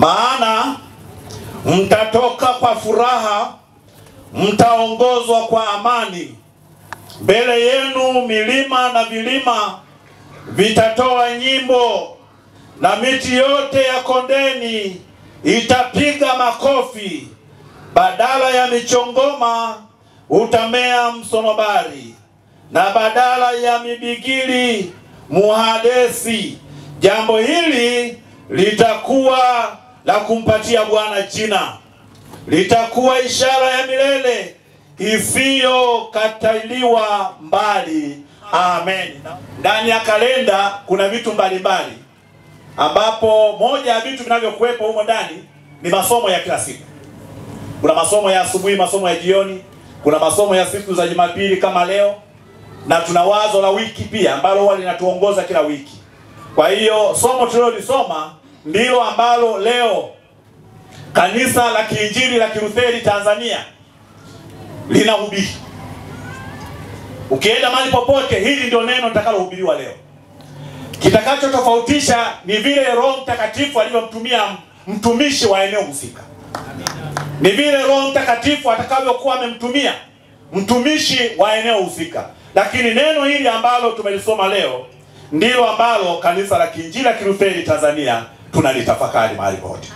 Maana mtatoka kwa furaha, mtaongozwa kwa amani. Mbele yenu milima na vilima vitatoa nyimbo, na miti yote ya kondeni itapiga makofi. Badala ya michongoma utamea msonobari, na badala ya mibigili muhadesi. Jambo hili litakuwa la kumpatia Bwana jina, litakuwa ishara ya milele isiyokataliwa mbali. Amen. Ndani ya kalenda kuna vitu mbalimbali, ambapo moja ya vitu vinavyokuwepo humo ndani ni masomo ya kila siku. Kuna masomo ya asubuhi, masomo ya jioni, kuna masomo ya siku za Jumapili kama leo, na tuna wazo la wiki pia ambalo huwa linatuongoza kila wiki. Kwa hiyo somo tulilolisoma ndilo ambalo leo Kanisa la Kiinjili la Kilutheri Tanzania linahubiri. Ukienda mahali popote, hili ndio neno litakalohubiriwa leo. Kitakacho tofautisha ni vile Roho Mtakatifu alivyomtumia mtumishi wa eneo husika. Ni vile Roho Mtakatifu atakavyokuwa amemtumia mtumishi wa eneo husika. Lakini neno hili ambalo tumelisoma leo ndilo ambalo Kanisa la Kiinjili la Kilutheri Tanzania tunalitafakari mahali pote.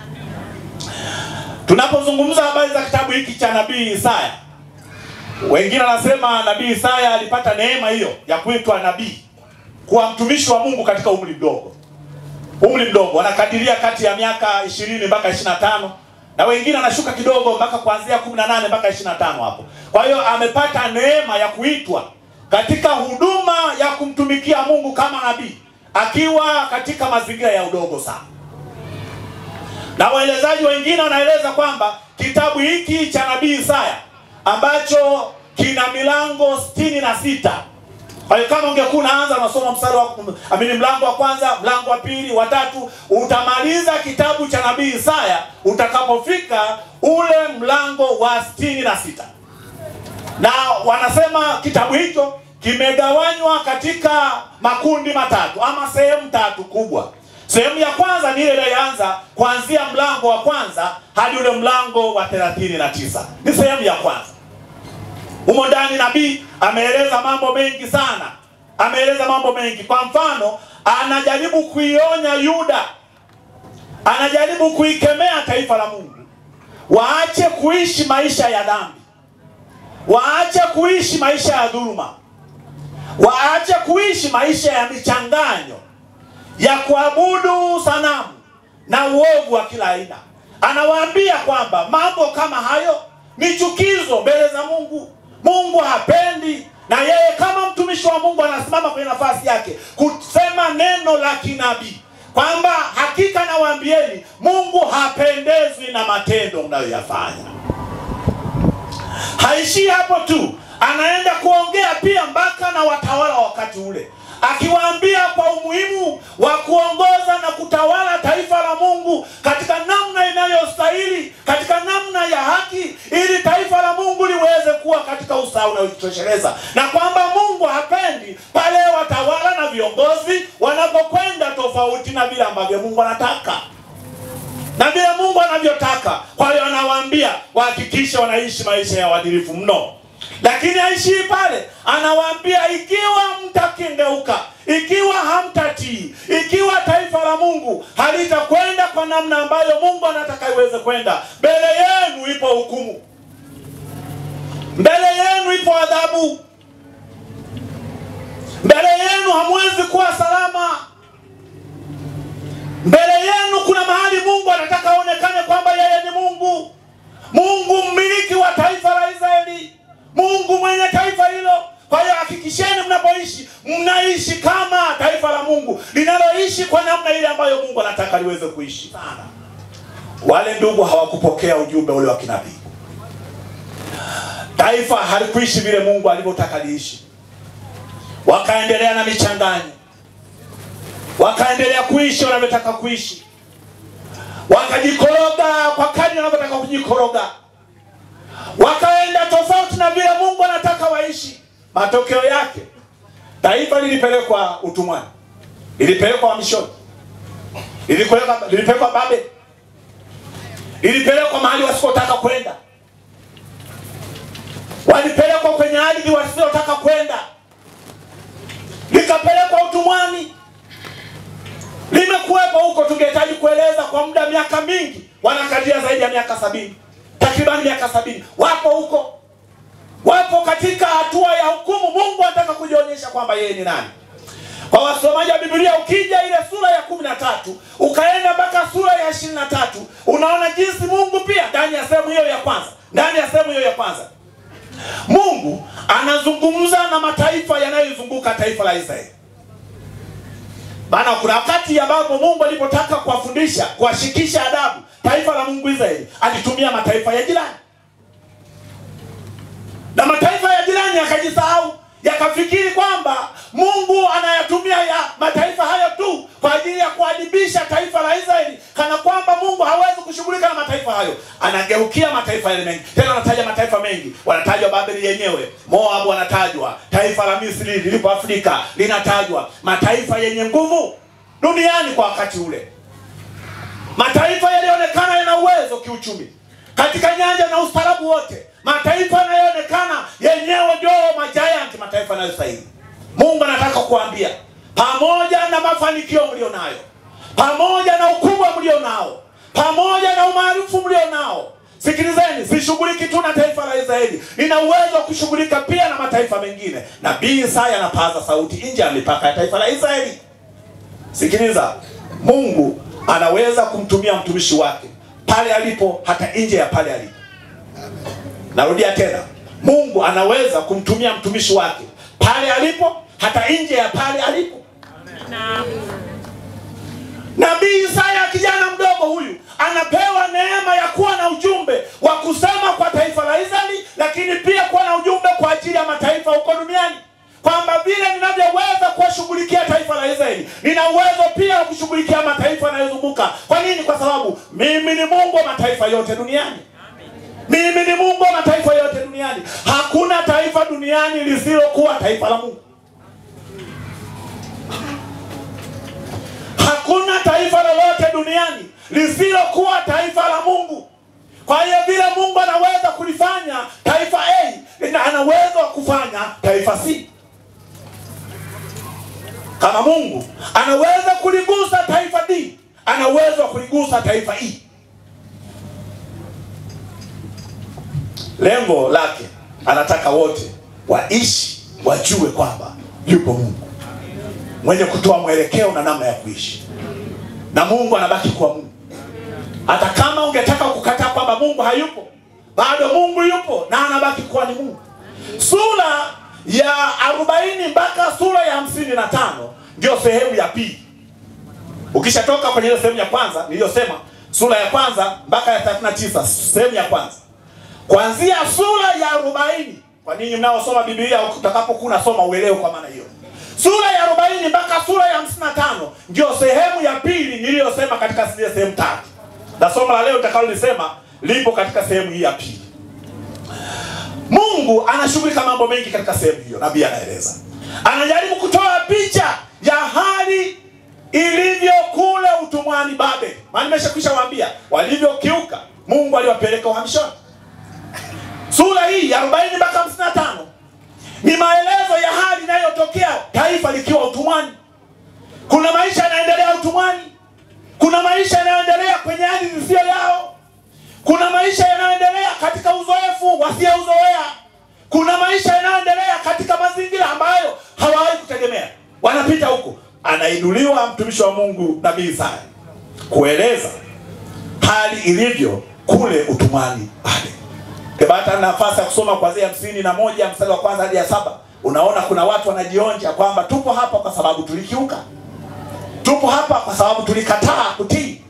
Tunapozungumza habari za kitabu hiki cha Nabii Isaya, wengine wanasema Nabii Isaya alipata neema hiyo ya kuitwa nabii, kuwa mtumishi wa Mungu katika umri mdogo. Umri mdogo, wanakadiria kati ya miaka 20 mpaka 25, na wengine wanashuka kidogo mpaka kuanzia 18 mpaka 25 hapo. Kwa hiyo amepata neema ya kuitwa katika huduma ya kumtumikia Mungu kama nabii, akiwa katika mazingira ya udogo sana. Na waelezaji wengine wanaeleza kwamba kitabu hiki cha Nabii Isaya ambacho kina milango 66. Kwa hiyo kama ungekuwa unaanza unasoma mlango wa kwanza, mlango wa pili, wa tatu, utamaliza kitabu cha Nabii Isaya utakapofika ule mlango wa 66. Na wanasema kitabu hicho kimegawanywa katika makundi matatu ama sehemu tatu kubwa. Sehemu ya kwanza ni ile inayoanza kuanzia mlango wa kwanza hadi ule mlango wa 39. Ni sehemu ya kwanza. Humo ndani nabii ameeleza mambo mengi sana. Ameeleza mambo mengi. Kwa mfano, anajaribu kuionya Yuda. Anajaribu kuikemea taifa la Mungu. Waache kuishi maisha ya dhambi. Waache kuishi maisha ya dhuluma. Waache kuishi maisha ya michanganyo, ya kuabudu sanamu na uovu wa kila aina. Anawaambia kwamba mambo kama hayo ni chukizo mbele za Mungu. Mungu hapendi, na yeye kama mtumishi wa Mungu anasimama kwenye nafasi yake kusema neno la kinabii kwamba hakika nawaambieni Mungu hapendezwi na matendo mnayoyafanya. Haishi hapo tu, anaenda kuongea pia mpaka na watawala wakati ule, akiwaambia kwa umuhimu wa kuongoza na kutawala taifa la Mungu katika namna inayostahili, katika namna ya haki, ili taifa la Mungu liweze kuwa katika usawa unaojitosheleza, na kwamba Mungu hapendi pale watawala na viongozi wanapokwenda tofauti na vile ambavyo Mungu anataka na vile Mungu anavyotaka. Kwa hiyo anawaambia wahakikishe wanaishi maisha ya uadilifu mno. Lakini haishi pale, anawaambia ikiwa mtakengeuka, ikiwa hamtatii, ikiwa taifa la Mungu halitakwenda kwa namna ambayo Mungu anataka iweze kwenda, mbele yenu ipo hukumu. Mbele yenu ipo adhabu. Mbele yenu hamwezi kuwa salama. Mbele yenu kuna mahali Mungu anataka aonekane kwamba yeye ni Mungu. Mungu mmiliki wa taifa la Israeli. Mungu mwenye taifa hilo. Kwa hiyo hakikisheni mnapoishi, mnaishi kama taifa la Mungu, linaloishi kwa namna ile ambayo Mungu anataka liweze kuishi. Sana wale ndugu hawakupokea ujumbe ule wa kinabii. Taifa halikuishi vile Mungu alivyotaka liishi. Wakaendelea na michanganyo. Wakaendelea kuishi wanavyotaka kuishi. Wakajikoroga kwa kadri wanavyotaka kujikoroga. Wakaenda tofauti na vile Mungu anataka waishi. Matokeo yake taifa lilipelekwa utumwani. Lilipelekwa uhamishoni. Lilipelekwa Babeli. lilipelekwa mahali wasipotaka kwenda. Walipelekwa kwenye ardhi wasiyotaka kwenda. Likapelekwa utumwani. Limekuwepo huko, tungehitaji kueleza kwa muda miaka mingi. Wanakadiria zaidi ya miaka 70. Takriban miaka 70. Wapo huko. Wapo katika hatua ya hukumu. Mungu anataka kujionyesha kwamba yeye ni nani. Kwa wasomaji wa Biblia, ukija ile sura ya 13, ukaenda mpaka sura ya 23, unaona jinsi Mungu pia ndani ya sehemu hiyo ya kwanza, Mungu anazungumza na mataifa yanayozunguka taifa la Israeli. Maana kuna wakati ambapo Mungu alipotaka kuwafundisha, kuwashikisha adabu taifa la Mungu Israeli, alitumia mataifa ya jirani. Na mataifa ya jirani yakajisahau, yakafikiri kwamba Mungu anayatumia ya mataifa hayo tu kwa ajili ya kuadibisha taifa la Israeli, kana kwamba Mungu hawezi kushughulika na mataifa hayo. Anageukia mataifa yale mengi. Tena anataja mataifa mengi. Wanatajwa Babeli yenyewe, Moabu wanatajwa, taifa la Misri lilipo Afrika linatajwa, mataifa yenye nguvu duniani kwa wakati ule. Mataifa yalionekana yana uwezo kiuchumi katika nyanja na ustaarabu wote. Mataifa yanayoonekana yenyewe ndio majiant, mataifa yanayostahili. Mungu anataka kuambia, pamoja na mafanikio mlionayo, pamoja na ukubwa mlionao, pamoja na umaarufu mlionao, sikilizeni, sishughuliki tu na taifa la Israeli. Nina uwezo wa kushughulika pia na mataifa mengine. Nabii Isaya anapaza sauti nje ya mipaka ya taifa la Israeli. Sikiliza, Mungu anaweza kumtumia mtumishi wake pale alipo, hata nje ya pale alipo. Narudia tena, Mungu anaweza kumtumia mtumishi wake pale alipo, hata nje ya pale alipo. Nabii Isaya, kijana mdogo huyu, anapewa neema ya kuwa na ujumbe wa kusema kwa taifa la Israeli, lakini pia kuwa na ujumbe kwa ajili ya mataifa huko duniani. Kwamba vile ninavyoweza kuwashughulikia taifa la Israeli, nina uwezo pia wa kushughulikia mataifa yanayozunguka. Kwa nini? Kwa sababu mimi ni Mungu wa mataifa yote duniani. Mimi ni Mungu wa mataifa yote duniani. Hakuna taifa duniani lisilokuwa taifa la Mungu. Hakuna taifa lolote duniani lisilokuwa taifa la Mungu. Kwa hiyo vile Mungu anaweza kulifanya taifa A, anaweza kufanya taifa C. Kama Mungu anaweza kuligusa taifa D, anaweza kuligusa taifa E. Lengo lake, anataka wote waishi, wajue kwamba yupo Mungu mwenye kutoa mwelekeo na namna ya kuishi. Na Mungu anabaki kuwa Mungu. Hata kama ungetaka kukataa kwamba Mungu hayupo, bado Mungu yupo na anabaki kuwa ni Mungu. Sura ya 40 mpaka sura ya 55 ndio sehemu ya pili. Ukishatoka kwenye ile sehemu ya kwanza niliyosema, sura ya kwanza mpaka ya 39, sehemu ya kwanza. Kuanzia sura ya 40, kwa nini mnaosoma Biblia utakapokuwa unasoma uelewe kwa maana hiyo. Sura ya 40 mpaka sura ya 55 ndio sehemu ya pili niliyosema katika zile sehemu tatu. Na somo la leo nitakalolisema lipo katika sehemu hii ya pili. Mungu anashughulika mambo mengi katika sehemu hiyo. Nabii anaeleza, anajaribu kutoa picha ya hali ilivyo kule utumwani Babeli. Maana nimeshakwisha waambia walivyokiuka Mungu aliwapeleka uhamishoni. Sura hii ya 40 mpaka 55 ni maelezo ya hali inayotokea taifa likiwa utumwani. Kuna maisha yanaendelea utumwani. Kuna maisha yanayoendelea kwenye ardhi zisizo yao. Kuna maisha yanayoendelea katika uzoefu wasiouzoea. Kuna maisha yanayoendelea katika mazingira ambayo hawawahi kutegemea. Wanapita huko. Anainuliwa mtumishi wa Mungu Nabii Isaya kueleza hali ilivyo kule utumwani Babeli. Kibata nafasi ya kusoma kuanzia 51 mstari wa kwanza hadi ya 7. Unaona kuna watu wanajionja kwamba tupo hapa kwa sababu tulikiuka. Tupo hapa kwa sababu tulikataa kutii.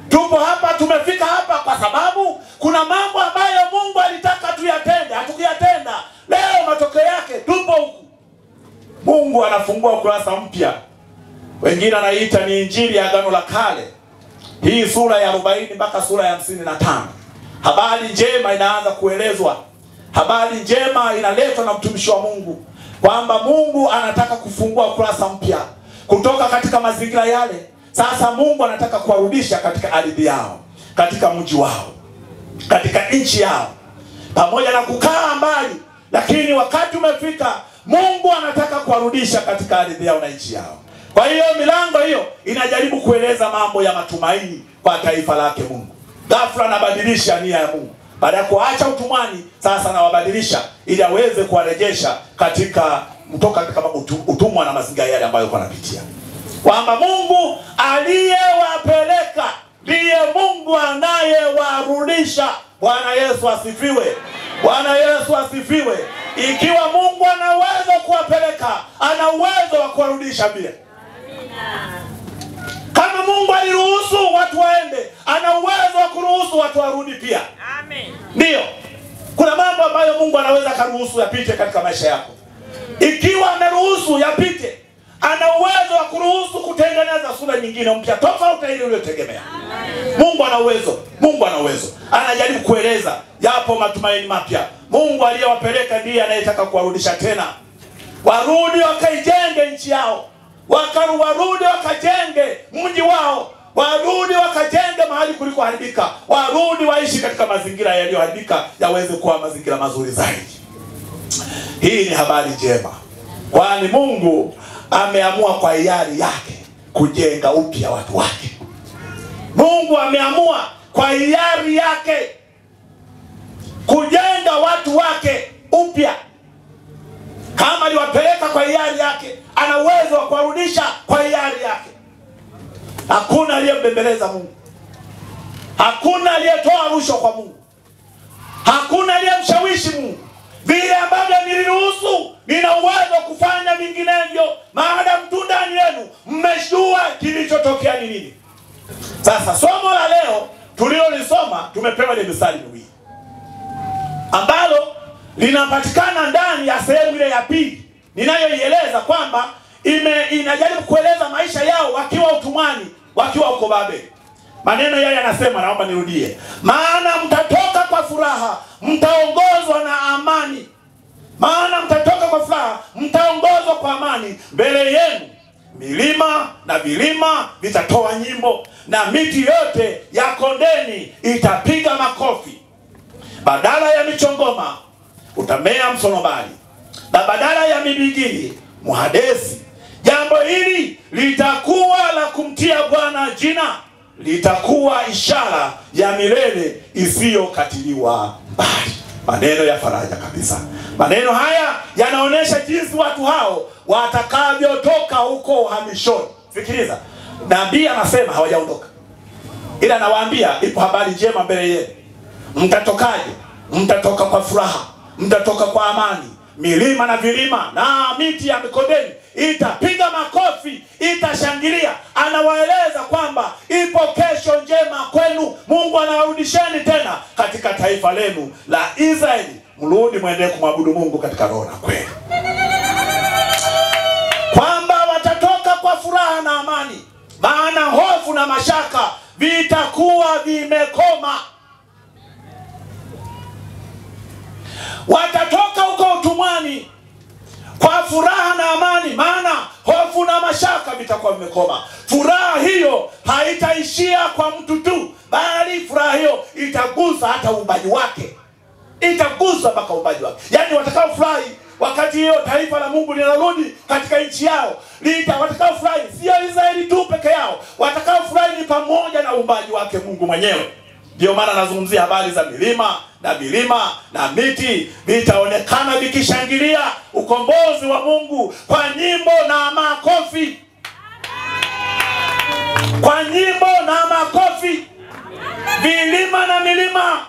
Tupo hapa, tumefika hapa kwa sababu kuna mambo ambayo Mungu alitaka tuyatende, hatukuyatenda. Leo matokeo yake tupo huku. Mungu anafungua ukurasa mpya. Wengine anaita ni Injili ya Agano la Kale. Hii sura ya 40 mpaka sura ya 55. Habari njema inaanza kuelezwa. Habari njema inaletwa na mtumishi wa Mungu kwamba Mungu anataka kufungua ukurasa mpya kutoka katika mazingira yale. Sasa Mungu anataka kuwarudisha katika ardhi yao, katika mji wao. katika nchi yao, pamoja na kukaa mbali, lakini wakati umefika Mungu anataka kuwarudisha katika ardhi yao na nchi yao. Kwa hiyo milango hiyo inajaribu kueleza mambo ya matumaini kwa taifa lake Mungu. Ghafla anabadilisha nia ya Mungu. Baada ya kuacha utumwani, sasa anawabadilisha ili aweze kuwarejesha katika utumwa na mazingira yale ambayo wanapitia. Kwamba Mungu aliyewapeleka ndiye Mungu anayewarudisha. Bwana Yesu asifiwe. Bwana Yesu asifiwe. Ikiwa Mungu ana uwezo kuwapeleka, ana uwezo wa kuwarudisha pia. Kama Mungu aliruhusu watu waende, ana uwezo wa kuruhusu watu warudi pia. Amen. Ndio. Kuna mambo ambayo Mungu anaweza kuruhusu yapite katika maisha yako. Ikiwa ameruhusu yapite, ana uwezo wa kuruhusu kutengeneza sura nyingine mpya tofauti na ile uliyotegemea. Mungu ana uwezo. Mungu ana uwezo. Anajaribu kueleza yapo matumaini mapya. Mungu aliyewapeleka ndiye anayetaka kuwarudisha tena. Warudi wakaijenge nchi yao. Warudi wakajenge mji wao. Warudi wakajenge mahali kuliko haribika. Warudi waishi katika mazingira yaliyoharibika yaweze kuwa mazingira mazuri zaidi. Hii ni habari njema. Kwani Mungu ameamua kwa hiari yake kujenga upya watu wake. Mungu ameamua kwa hiari yake kujenga watu wake upya. Kama aliwapeleka kwa hiari yake, ana uwezo wa kuwarudisha kwa hiari yake. Hakuna aliyembembeleza Mungu. Hakuna aliyetoa rushwa kwa Mungu. Hakuna aliyemshawishi Mungu. Vile ambavyo niliruhusu, nina uwezo wa kufanya vinginevyo, maadamu tu ndani yenu mmejua kilichotokea ni nini. Sasa somo la leo tulilolisoma tumepewa ile mistari miwili ambalo linapatikana ndani ya sehemu ile ya pili ninayoieleza kwamba inajaribu kueleza maisha yao wakiwa utumwani, wakiwa huko Babeli. Maneno yale yanasema, naomba nirudie. Maana mtatoka kwa furaha, mtaongozwa na amani. Maana mtatoka kwa furaha, mtaongozwa kwa amani. Mbele yenu milima na vilima vitatoa nyimbo, na miti yote ya kondeni itapiga makofi. Badala ya michongoma utamea msonobari, na badala ya mibigili muhadesi. Jambo hili litakuwa la kumtia Bwana jina, litakuwa ishara ya milele isiyokatiliwa mbali. Maneno ya faraja kabisa. Maneno haya yanaonesha jinsi watu hao watakavyotoka huko uhamishoni. Sikiliza, nabii anasema hawajaondoka, ila anawaambia ipo habari njema mbele yenu. Mtatokaje? Mtatoka kwa furaha, mtatoka kwa amani. Milima na vilima na miti ya mikondeni itapiga makofi, itashangilia. Anawaeleza kwamba ipo kesho njema kwenu. Mungu anawarudisheni tena katika taifa lenu la Israeli. Mrudi muendelee kumwabudu Mungu katika roho na kweli. Kwamba watatoka kwa furaha na amani, maana hofu na mashaka vitakuwa vimekoma. Watatoka huko utumwani kwa furaha na amani, maana hofu na mashaka vitakuwa vimekoma. Furaha hiyo haitaishia kwa mtu tu, bali furaha hiyo itagusa hata uumbaji wake. Itagusa mpaka uumbaji wake. Yaani watakao furahi wakati hiyo taifa la Mungu linarudi katika nchi yao. Watakao furahi sio Israeli tu peke yao. Watakao furahi ni pamoja na uumbaji wake Mungu mwenyewe. Ndio maana nazungumzia habari za milima na vilima na miti vitaonekana vikishangilia ukombozi wa Mungu kwa nyimbo na makofi. Kwa nyimbo na makofi. Vilima na milima,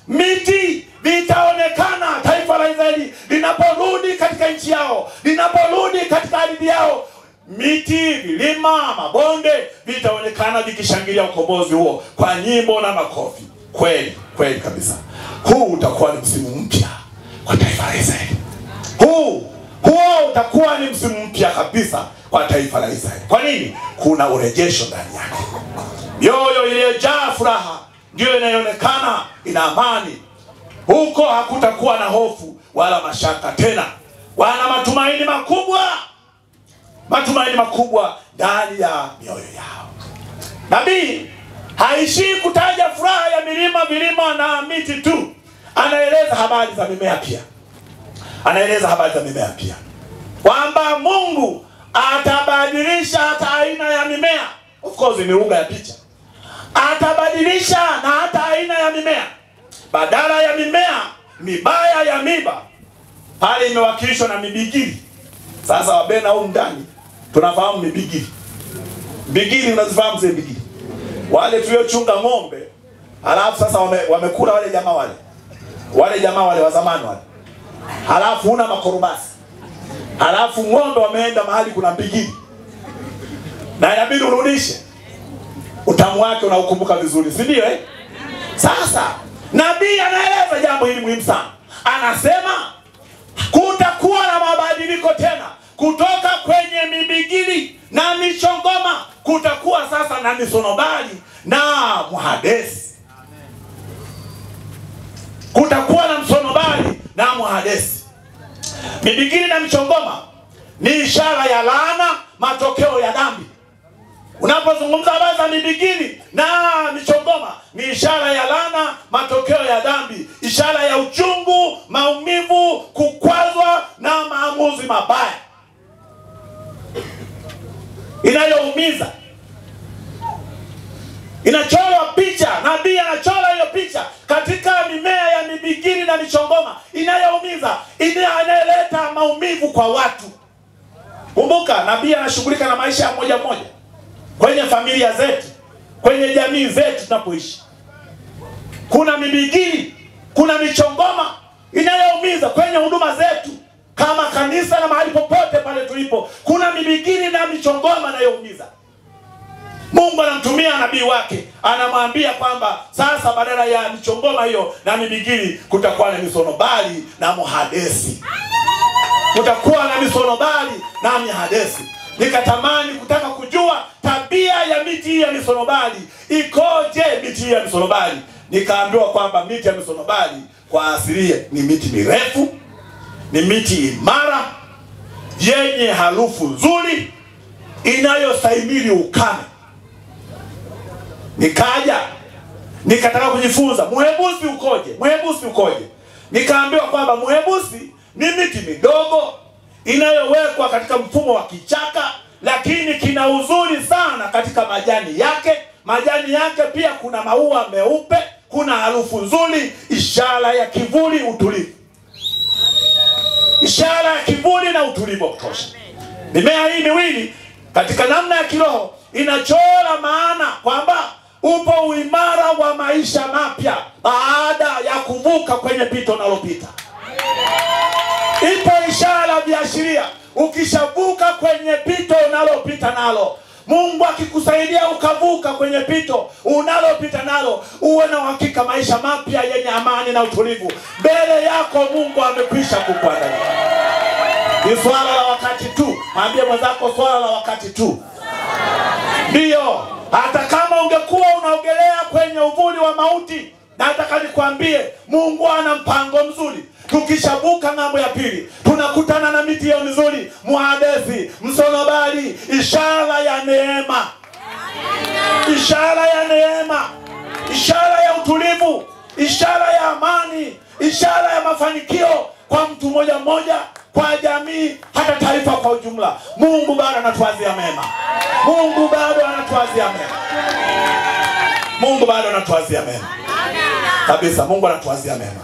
miti vitaonekana, taifa la Israeli linaporudi katika nchi yao, linaporudi katika ardhi yao. Miti, vilima, mabonde vitaonekana vikishangilia ukombozi huo kwa nyimbo na makofi. Kweli, kweli kabisa. Huu utakuwa ni msimu mpya kwa taifa la Israeli. Huo utakuwa ni msimu mpya kabisa kwa taifa la Israeli. Kwa nini? Kuna urejesho ndani yake. Mioyo iliyojaa furaha ndio inayoonekana ina amani. Huko hakutakuwa na hofu wala mashaka tena. Wana matumaini makubwa. Matumaini makubwa ndani ya mioyo yao. Nabii haishii kutaja furaha ya milima, vilima na miti tu. Anaeleza habari za mimea pia. Anaeleza habari za mimea pia, kwamba Mungu atabadilisha hata aina ya mimea. Of course ni lugha ya picha. Atabadilisha na hata aina ya mimea. Badala ya mimea mibaya ya miba, pale imewakilishwa na mibigili. Sasa wabena huko ndani tunafahamu mibigili. Mibigili unazifahamu zile mibigili? Wale tuliochunga ng'ombe, halafu sasa wamekula wale jamaa wale. Wale jamaa wale wa zamani wale. Halafu una makorobasi. Halafu ng'ombe wameenda mahali kuna mbigili. Na inabidi urudishe. Utamu wake unaukumbuka vizuri, si ndio eh? Sasa nabii anaeleza jambo hili muhimu sana. Anasema kutakuwa na mabadiliko tena. Kutoka kwenye mibigili na michongoma kutakuwa sasa na misonobari na muhadesi. Kutakuwa na msonobari na muhadesi. Mibigili na michongoma ni ishara ya laana, matokeo ya dhambi. Unapozungumza habari za mibigili na michongoma ni ishara ya laana, matokeo ya dhambi, ishara ya uchungu, maumivu, kukwazwa na maamuzi mabaya inayoumiza. Inachorwa picha, nabii anachora hiyo picha katika mimea ya mibigili na michongoma inayoumiza, inayoleta maumivu kwa watu. Kumbuka nabii anashughulika na maisha ya moja moja, kwenye familia zetu, kwenye jamii zetu tunapoishi. Kuna mibigili, kuna michongoma inayoumiza kwenye huduma zetu kama kanisa na mahali popote pale tulipo. Kuna mibigili na michongoma inayoumiza. Mungu anamtumia nabii wake, anamwambia kwamba sasa badala ya michongoma hiyo na mibigili kutakuwa na misonobari na muhadesi. Kutakuwa na misonobari na muhadesi. Nikatamani kutaka kujua tabia ya miti ya misonobari ikoje. Miti ya misonobari, nikaambiwa kwamba miti ya misonobari kwa asilia ni miti mirefu, ni miti imara, yenye harufu nzuri, inayostahimili ukame. Nikataka kujifunza muhebusi ukoje, muhebusi ukoje. Nikaambiwa kwamba muhebusi ni miti midogo inayowekwa katika mfumo wa kichaka, lakini kina uzuri sana katika majani yake. Majani yake pia kuna maua meupe, kuna harufu nzuri, ishara ya kivuli, utulivu. Ishara ya kivuli na utulivu wa kutosha. Mimea hii miwili katika namna ya kiroho inachora maana kwamba upo uimara wa maisha mapya baada ya kuvuka kwenye pito nalopita. Ipo ishara viashiria ukishavuka kwenye pito unalopita nalo. Mungu akikusaidia ukavuka kwenye pito unalopita nalo, uwe na uhakika maisha mapya yenye amani na utulivu mbele yako. Mungu amekwisha kukuandalia. Ni swala la wakati tu. Mwambie mwenzako swala la wakati tu. Ndio, hata kama ungekuwa unaogelea kwenye uvuli wa mauti, nataka nikwambie Mungu ana mpango mzuri. Tukishavuka ng'ambo ya pili, tunakutana na miti ya mizuri, muhadesi, msonobari, ishara ya neema. Ishara ya neema, ishara ya utulivu, ishara ya amani, ishara ya mafanikio kwa mtu mmoja mmoja, kwa jamii, hata taifa kwa ujumla. Mungu bado anatuazia mema. Mungu bado anatuazia mema. Mungu bado anatuazia mema. Kabisa, Mungu anatuazia mema.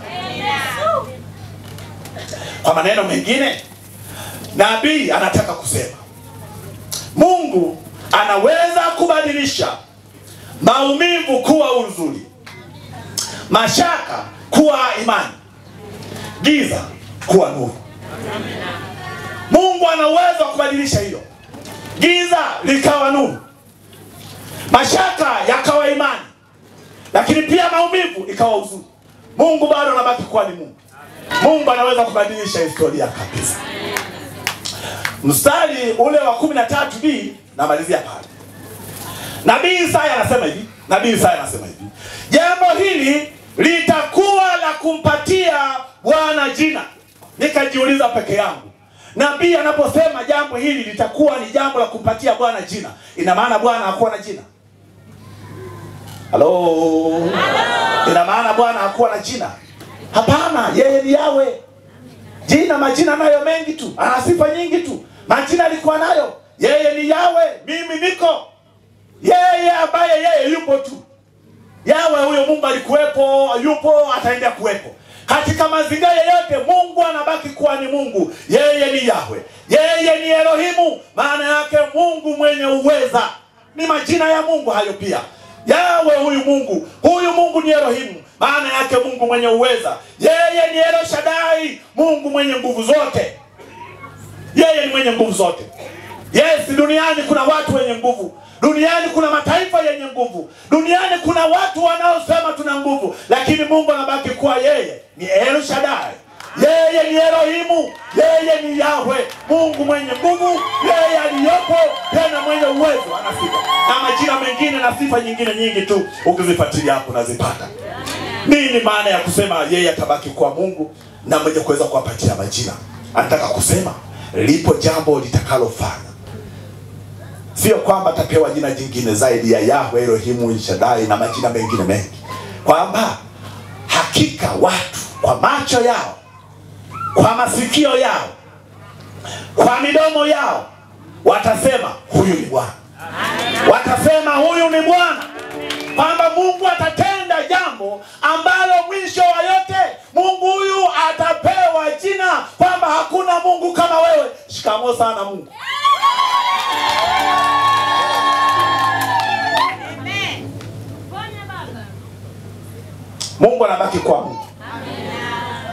Kwa maneno mengine, nabii anataka kusema Mungu anaweza kubadilisha maumivu kuwa uzuri, mashaka kuwa imani, giza kuwa nuru. Mungu ana uwezo wa kubadilisha hiyo. Giza likawa nuru, mashaka yakawa imani, lakini pia maumivu ikawa uzuri. Mungu bado anabaki kuwa ni Mungu. Mungu anaweza kubadilisha historia kabisa. Mstari ule wa 13b namalizia pale. Nabii Isaya anasema hivi, nabii Isaya anasema hivi: jambo hili litakuwa la kumpatia Bwana jina. Nikajiuliza peke yangu, nabii anaposema jambo hili litakuwa ni jambo la kumpatia Bwana jina, ina maana Bwana hakuwa na jina? Hello. maana Bwana hakuwa na jina. Hapana, yeye ni Yahweh. Majina nayo mengi tu, ana sifa nyingi tu. Majina alikuwa nayo. Yeye ni Yahweh, mimi niko. Yeye ambaye yeye yupo tu. Yahweh huyo Mungu alikuwepo, yupo, ataendelea kuwepo. Katika mazingira yote Mungu anabaki kuwa ni Mungu. Yeye ni Yahweh. Yeye ni Elohimu, maana yake Mungu mwenye uweza. Ni majina ya Mungu hayo pia. Yahweh huyu Mungu ni Elohimu, maana yake Mungu mwenye uweza. Yeye ni El Shaddai, Mungu mwenye nguvu zote. Yeye ni mwenye nguvu zote. Yes, duniani kuna watu wenye nguvu. Duniani kuna mataifa yenye nguvu. Duniani kuna watu wanaosema tuna nguvu, lakini Mungu anabaki kuwa yeye ni El Shaddai. Yeye ni Elohimu, yeye ni Yahweh, Mungu mwenye nguvu, yeye aliyopo, tena mwenye uwezo, ana sifa. Na majina mengine na sifa nyingine nyingi tu, ukizifuatilia hapo unazipata. Nini maana ya kusema yeye atabaki kuwa Mungu na mwenye kuweza kuwapatia majina? Anataka kusema lipo jambo litakalofanya. Sio kwamba atapewa jina jingine zaidi ya Yahweh, Elohimu, El Shaddai na majina mengine mengi. Kwamba hakika watu kwa macho yao, kwa masikio yao, kwa midomo yao watasema huyu ni Bwana. Watasema huyu ni Bwana. Kwamba Mungu atatenda jambo ambalo mwisho wa yote Mungu huyu atapewa jina, kwamba hakuna Mungu kama wewe. Shikamoo sana Mungu. Mungu anabaki kwa Mungu.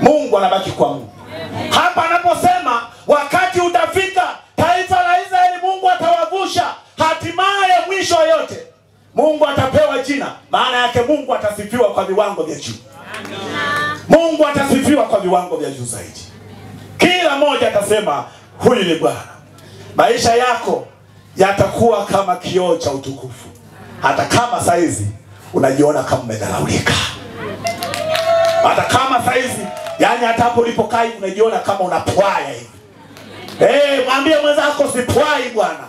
Mungu anabaki kwa Mungu. Hapa anaposema wakati utafika taifa la Israeli Mungu atawavusha, hatimaye mwisho yote Mungu atapewa jina, maana yake Mungu atasifiwa kwa viwango vya juu. Mungu atasifiwa kwa viwango vya juu zaidi. Kila mmoja atasema huyu ni Bwana. Maisha yako yatakuwa kama kioo cha utukufu. Hata kama saizi unajiona kama umedharaulika. Hata kama saizi, yani hata hapo ulipokaa unajiona kama unapwaya hivi. Mwambie mwenzako sipwai bwana.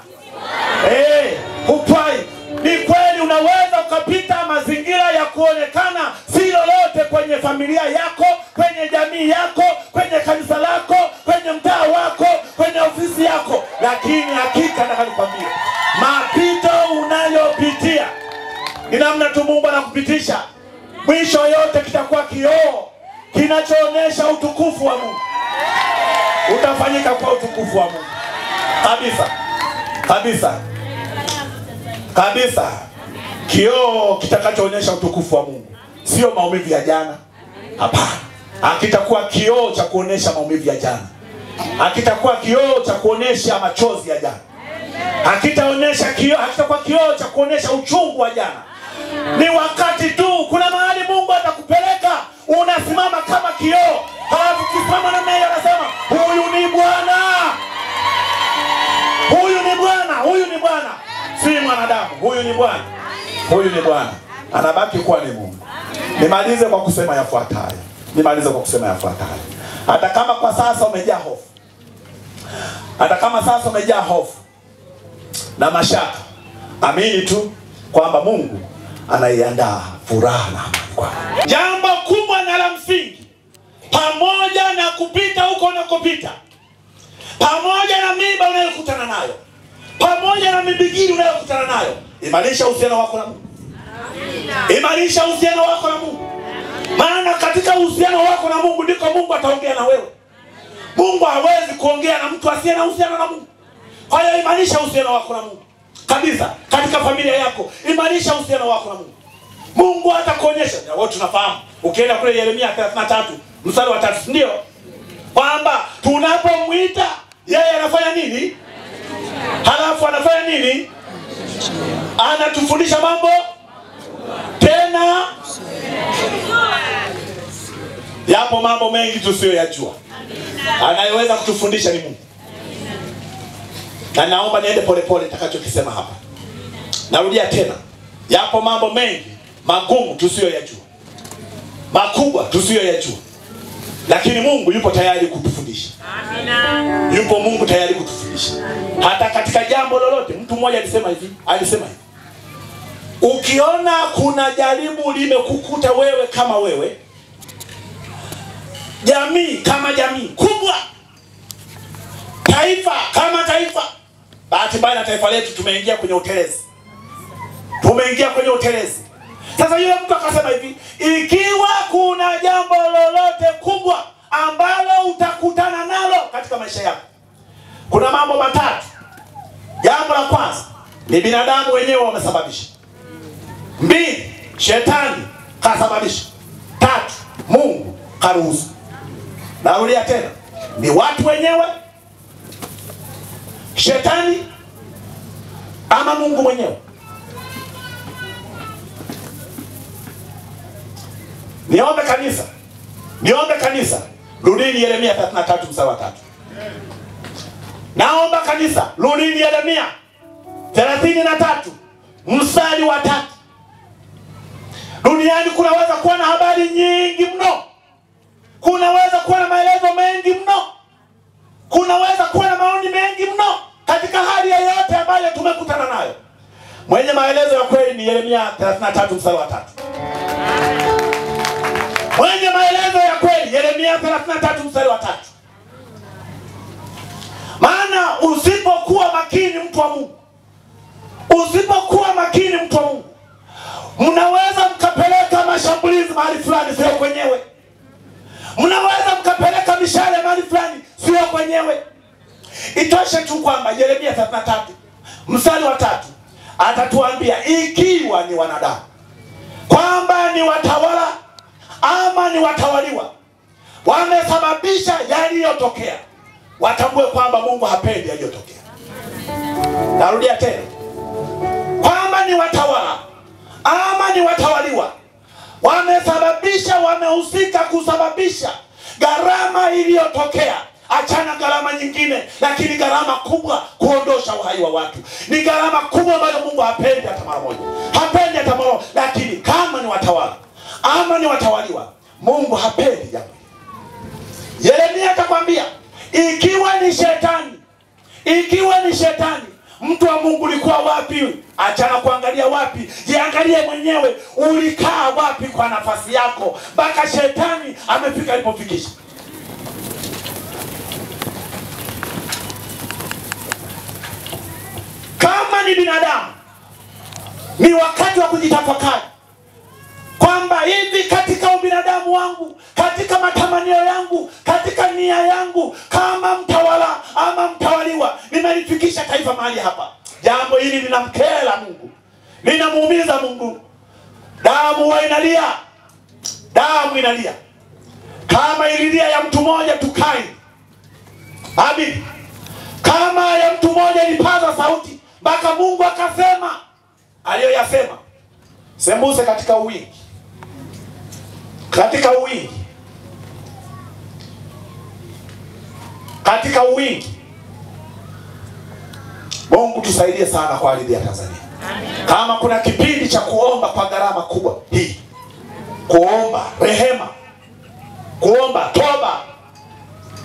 Hupwai. Ni kweli unaweza ukapita mazingira ya kuonekana si lolote kwenye familia yako, kwenye jamii yako, kwenye kanisa lako, kwenye mtaa wako, kwenye ofisi yako, lakini hakika nataka nikwambie, mapito unayopitia ni namna tu Mungu anakupitisha. Mwisho yote kitakuwa kioo kinachoonesha utukufu wa Mungu. Utafanyika kwa utukufu wa Mungu. Kabisa. Kabisa. Kabisa. Kioo kitakachoonyesha utukufu wa Mungu. Sio maumivu ya jana. Hapana. Hakitakuwa kioo cha kuonesha maumivu ya jana. Hakitakuwa kioo cha kuonesha machozi ya jana. Hakitakuwa kioo cha kuonesha uchungu wa jana. Ni wakati tu, kuna mahali Mungu atakupeleka, unasimama kama kioo. Halafu kisimama na mimi anasema, huyu ni Bwana. Huyu ni Bwana, huyu ni Bwana. Si mwanadamu, huyu ni Bwana. Huyu ni Bwana. Anabaki kuwa ni Mungu. Nimalize kwa kusema yafuatayo. Hata kama kwa sasa umejaa hofu. Hata kama sasa umejaa hofu na mashaka, amini tu kwamba Mungu anaiandaa furaha na amani kwako. Jambo kubwa na la msingi, pamoja na kupita huko unakopita, pamoja na miba unayokutana nayo, pamoja na mibigiri unayokutana nayo, imarisha uhusiano wako na Mungu. Imarisha uhusiano wako na Mungu. Maana katika uhusiano wako na Mungu ndiko Mungu ataongea na wewe. Mungu hawezi kuongea na mtu asiye na uhusiano na Mungu. Kwa hiyo imarisha uhusiano wako na Mungu. Kabisa, katika familia yako, imarisha uhusiano wako na Mungu. Mungu atakuonyesha. Na wote tunafahamu, ukienda kule Yeremia 33 mstari wa 3, ndio kwamba tunapomwita yeye anafanya nini? Halafu anafanya nini? Anatufundisha mambo tena. Yapo mambo mengi tusiyoyajua. Anayeweza kutufundisha ni Mungu. Na naomba niende polepole nitakachokisema hapa. Narudia tena. Yapo mambo mengi magumu tusiyoyajua. Makubwa tusiyoyajua. Lakini Mungu yupo tayari kutufundisha. Amina. Yupo Mungu tayari kutufundisha. Hata katika jambo lolote, mtu mmoja alisema hivi. Ukiona kuna jaribu limekukuta wewe kama wewe, jamii kama jamii kubwa, taifa kama taifa, bahati mbaya na taifa letu tumeingia kwenye utelezi. Sasa yule mtu akasema hivi, ikiwa kuna jambo lolote kubwa ambalo utakutana nalo katika maisha yako, kuna mambo matatu. Jambo la kwanza ni binadamu wenyewe wamesababisha. 2, shetani kasababisha. 3, Mungu karuhusu. Narudia tena, ni watu wenyewe, shetani ama Mungu mwenyewe. Niombe kanisa, rudini Yeremia 33 mstari wa 3. Naomba kanisa, rudini Yeremia 33 mstari wa 3. Duniani kunaweza kuwa na habari nyingi mno. Kunaweza kuwa na maelezo mengi mno. Kunaweza kuwa na maoni mengi mno katika hali yoyote ambayo tumekutana nayo. Mwenye maelezo ya kweli ni Yeremia 33 mstari wa 3. Mwenye maelezo ya kweli Yeremia 33 mstari wa 3. Maana usipokuwa makini mtu wa Mungu, mnaweza mkapeleka mashambulizi mahali fulani sio kwenyewe. Mnaweza mkapeleka mishale mahali fulani sio kwenyewe. Itoshe tu kwamba Yeremia 33 mstari wa 3 atatuambia ikiwa ni wanadamu, kwamba ni watawala ama ni watawaliwa, wamesababisha yaliyotokea, watambue kwamba Mungu hapendi yaliyotokea. Narudia tena, kwamba ni watawala ama ni watawaliwa, wamesababisha, wamehusika kusababisha gharama iliyotokea. Achana gharama nyingine, lakini gharama kubwa kuondosha uhai wa watu. Ni gharama kubwa ambayo Mungu hapendi hata mara moja. Hapendi hata mara moja. Lakini kama ni watawala ama ni watawaliwa, Mungu hapendi jambo. Yeremia atakwambia ikiwa ni shetani, mtu wa Mungu ulikuwa wapi? Achana kuangalia wapi, jiangalie mwenyewe, ulikaa wapi kwa nafasi yako mpaka shetani amefika alipofikisha. Kama ni binadamu, ni wakati wa kujitafakari kwamba hivi katika ubinadamu wangu, katika matamanio yangu, katika nia yangu, kama mtawala ama mtawaliwa, nimelifikisha taifa mahali hapa. Jambo hili linamkera Mungu, linamuumiza Mungu. Damu inalia. Kama ililia ya mtu mmoja tukai, Abili, kama ya mtu mmoja ilipaza sauti mpaka Mungu akasema aliyoyasema. Sembuse katika uwingi. Mungu tusaidie sana kwa ardhi ya Tanzania. Amen. Kama kuna kipindi cha kuomba kwa gharama kubwa hii, kuomba rehema, kuomba toba,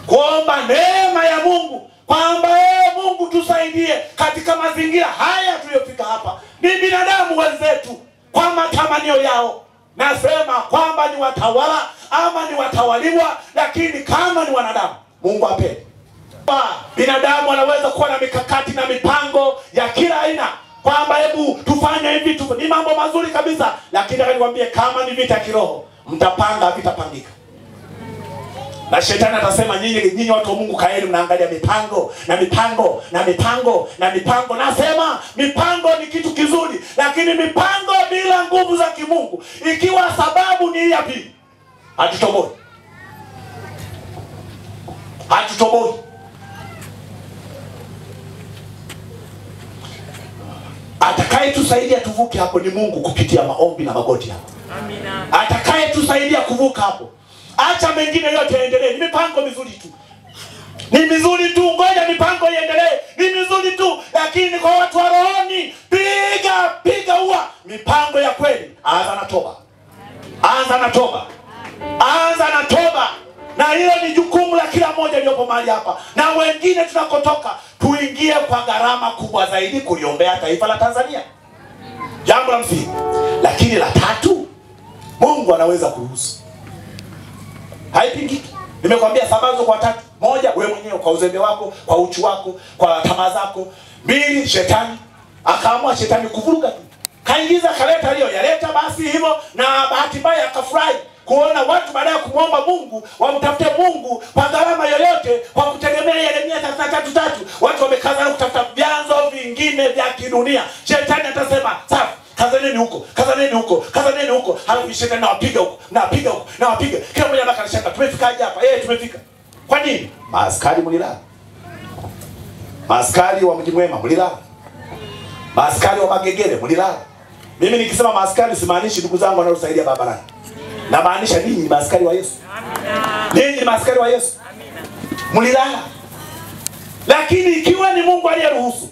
kuomba neema ya Mungu, kwamba Mungu tusaidie katika mazingira haya tuliyofika hapa. Ni binadamu wenzetu kwa matamanio yao. Nasema kwamba ni watawala ama ni watawaliwa, lakini kama ni wanadamu, Mungu hapendi. Binadamu anaweza kuwa na mikakati na mipango ya kila aina, kwamba hebu tufanye hivi, ni mambo mazuri kabisa, lakini nikwambie kama ni vita kiroho, mtapanga vitapangika. Na shetani atasema nyinyi watu wa Mungu kaeni mnaangalia mipango. Nasema mipango ni kitu kizuri, lakini mipango bila nguvu za kimungu, ikiwa sababu ni ya pili, hatutoboi. Atakaye tusaidia tuvuke hapo ni Mungu kupitia maombi na magoti hapo. Amina. Atakaye tusaidia kuvuka hapo. Acha mengine yote yaendelee. Ni mipango mizuri tu. Ngoja mipango iendelee. Ni mizuri tu, lakini kwa watu wa rohoni, piga ua. Mipango ya kweli, anza na toba. Na hilo ni jukumu la kila mmoja aliyopo mahali hapa. Na wengine tunakotoka, tuingie kwa gharama kubwa zaidi kuliombea taifa la Tanzania. Jambo la msingi. Lakini la tatu, Mungu anaweza kuruhusu. Haipingiki. Nimekwambia sababu kwa tatu. Moja, wewe mwenyewe kwa uzembe wako, kwa uchu wako, kwa tamaa zako. Mbili, shetani. Akaamua shetani kuvuruga tu. Kaingiza kaleta hiyo, yaleta basi hivyo, na bahati mbaya akafurahi kuona watu baada ya kumwomba Mungu wamtafute Mungu kwa gharama yoyote, kwa kutegemea Yeremia 33:3. Watu wamekazana kutafuta vyanzo vingine vya kidunia. Shetani atasema, "Safi, kazaneni huko, kazaneni huko, kazaneni huko." Halafu shetani nawapiga huko, nawapiga huko, nawapiga. Kila mmoja anakashaka, "Tumefikaje hapa?" Tumefika. Kwa nini? Maaskari mlilala. Maaskari wa Mji Mwema mlilala. Maaskari wa Magegere mlilala. Mimi nikisema maaskari simaanishi ndugu zangu wanaosaidia barabarani. Na maanisha ninyi ni maaskari wa Yesu. Amina. Ninyi ni maaskari wa Yesu. Amina. Mlilala. Lakini ikiwa ni Mungu aliyeruhusu.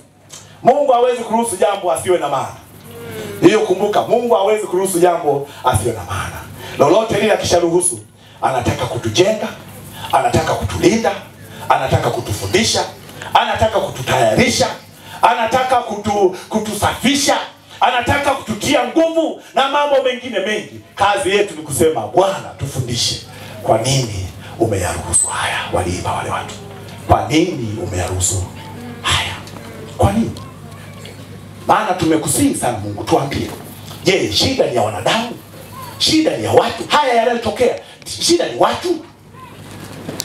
Mungu hawezi kuruhusu jambo asiwe na maana. Hiyo kumbuka, Mungu hawezi kuruhusu jambo asiwe na maana. Lolote lile akisharuhusu, anataka kutujenga, anataka kutulinda, anataka kutufundisha, anataka kututayarisha, anataka kutusafisha, anataka kututia nguvu na mambo mengine mengi. Kazi yetu ni kusema, Bwana tufundishe. Kwa nini umeyaruhusu haya? Waliiba wale watu. Kwa nini umeyaruhusu haya? Kwa nini? Maana tumekusihi sana Mungu, tuambie. Je, shida ni ya wanadamu? Shida ni ya watu? Haya yanayotokea, shida ni watu?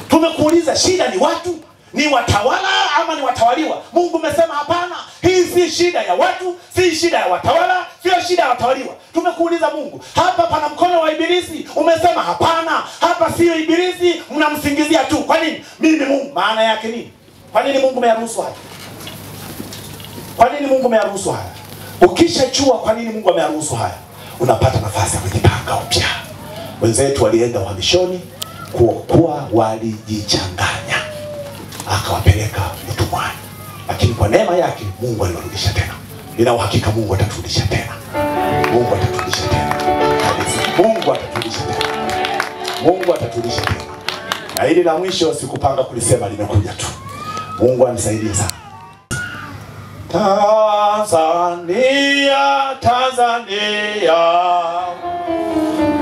Tumekuuliza, shida ni watu? Ni watawala ama ni watawaliwa? Mungu umesema hapana, hii si shida ya watu, si shida ya watawala, sio shida ya watawaliwa. Tumekuuliza Mungu, hapa pana mkono wa ibilisi? Umesema hapana, hapa sio ibilisi, mnamsingizia tu. Kwa nini? Mimi Mungu, maana yake nini? Kwa nini Mungu ameyaruhusu haya? Kwa nini Mungu ameyaruhusu haya? Ukishajua kwa nini Mungu ameyaruhusu haya, unapata nafasi ya kujipanga upya. Wenzetu walienda uhamishoni kuwa walijichanganya, akawapeleka utumwani. Lakini kwa neema yake Mungu aliwarudisha tena. Nina uhakika Mungu ataturudisha tena. Mungu ataturudisha tena. Mungu ataturudisha tena. Mungu ataturudisha tena. Na hili la mwisho sikupanga kulisema, limekuja tu. Mungu anisaidie sana. Tanzania, Tanzania,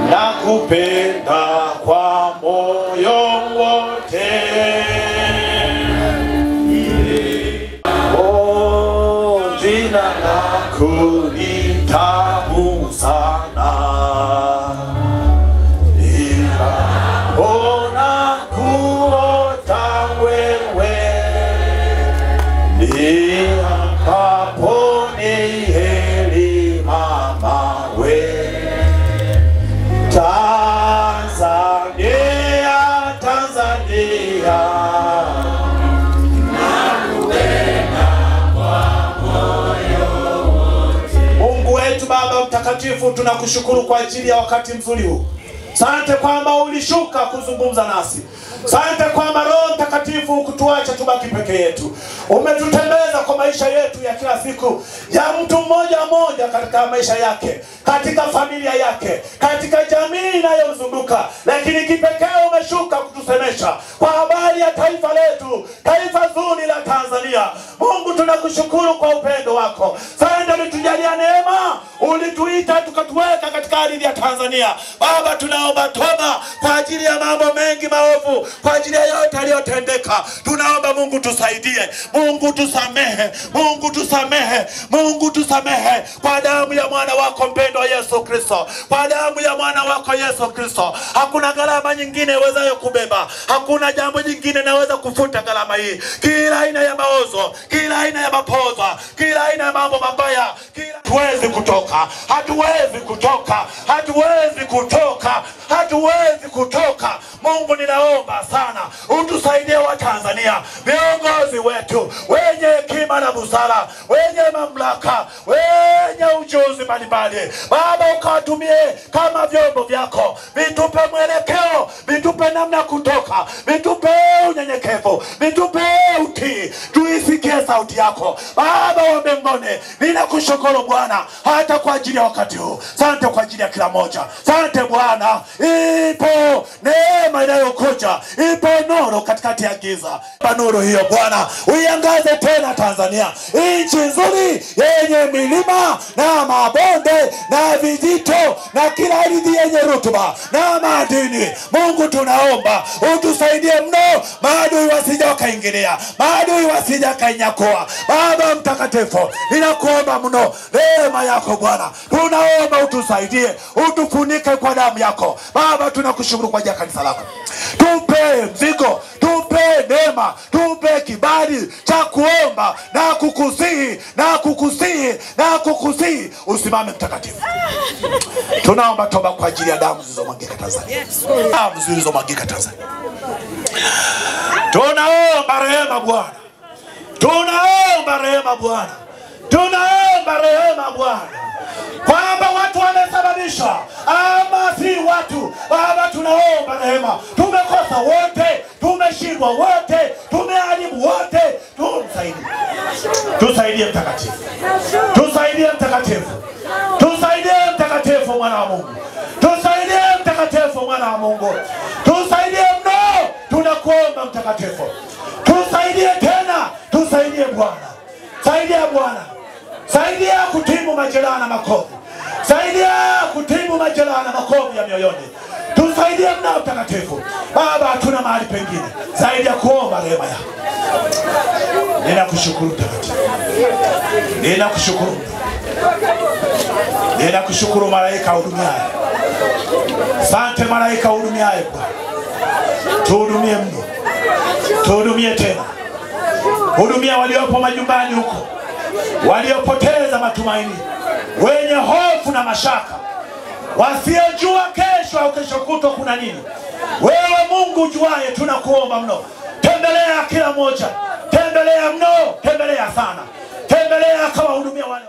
nakupenda kwa moyo wote. Jina lako ni tamu sana. Ninaona kuota wewe. Niamkapo ni heri mama we. Tanzania, Tanzania, Baba mtakatifu, tunakushukuru kwa ajili ya wakati mzuri huu. Asante kwamba ulishuka kuzungumza nasi. Asante kwamba Roho Mtakatifu kutuacha tubaki peke yetu. Umetutembeza kwa maisha yetu ya kila siku, ya mtu mmoja mmoja katika maisha yake, katika familia yake, katika jamii inayomzunguka. Lakini kipekee umeshuka kutusemesha kwa habari ya taifa letu, taifa zuri la Tanzania. Mungu tunakushukuru kwa upendo wako. Asante ulitujalia neema, ulituita tukatuweka katika ardhi ya Tanzania. Baba, tunaomba toba kwa ajili ya mambo mengi maovu, kwa ajili ya yote aliyotendeka. Tunaomba Mungu tusaidie, Mungu tusamehe, Mungu tusamehe, Mungu tusamehe kwa damu ya mwana wako mpendwa Yesu Kristo. Kwa damu ya mwana wako Yesu Kristo. Hakuna gharama nyingine iwezayo kubeba, hakuna jambo jingine naweza kufuta gharama hii. Kila aina ya maozo, kila aina ya mapoza, kila aina ya mambo mabaya, hatuwezi kutoka, hatuwezi kutoka, hatuwezi kutoka, hatuwezi kutoka. Mungu, ninaomba sana utusaidie wa Tanzania, viongozi wetu wenye hekima na busara, wenye mamlaka, wenye ujuzi mbalimbali. Baba, ukawatumie kama vyombo vyako, vitupe mwelekeo, vitupe namna kutoka, vitupe unyenyekevu, vitupe utii, tuisikie sauti yako. Baba wa mbinguni, ninakushukuru Bwana hata kwa ajili ya wakati huu. Asante kwa ajili ya kila moja. Asante Bwana, ipo neema inayokuja ipo nuru katikati ya giza. Nuru hiyo Bwana uiangaze tena Tanzania, nchi nzuri yenye milima na mabonde na vijito na kila ardhi yenye rutuba na madini. Mungu tunaomba utusaidie mno, maadui wasije wakaingilia, maadui wasije wakainyakoa. Baba mtakatifu, ninakuomba mno rehema yako Bwana, tunaomba utusaidie, utufunike kwa damu yako. Baba tunakushukuru kwa ajili ya kanisa lako, tupe mzigo, tupe neema, tupe kibali cha kuomba na kukusihi na kukusihi na kukusihi. Usimame mtakatifu. Tunaomba toba kwa ajili ya damu zilizomwagika Tanzania, damu zilizomwagika Tanzania. Tunaomba rehema Bwana, tunaomba rehema Bwana, tunaomba rehema Bwana, kwamba watu wamesababisha ama si watu. Baba tunaomba rehema, tumekosa wote, tumeshindwa wote, tumeharibu wote. Tusaidie mtakatifu, tusaidie mtakatifu, tusaidie mtakatifu mwana wa Mungu, tusaidie mtakatifu mwana wa Mungu, tusaidie mno. Tunakuomba mtakatifu, tusaidie tena, tusaidie Bwana, saidia Bwana, saidia kutibu majeraha na makovu, saidia kutibu majeraha na makovu ya mioyoni. Tusaidie mna mtakatifu. Baba hatuna mahali pengine zaidi ya kuomba rehema yako. Ninakushukuru mtakatifu, ninakushukuru, ninakushukuru malaika hudumiaye. Asante malaika hudumiaye Bwana, tuhudumie mno, tuhudumie tena. Hudumia waliopo majumbani huko, waliopoteza matumaini, wenye hofu na mashaka, wasiojua kesho au kesho kutwa kuna nini. Wewe Mungu juaye, tunakuomba mno, tembelea kila moja, tembelea mno, tembelea sana, tembelea kama hudumia wale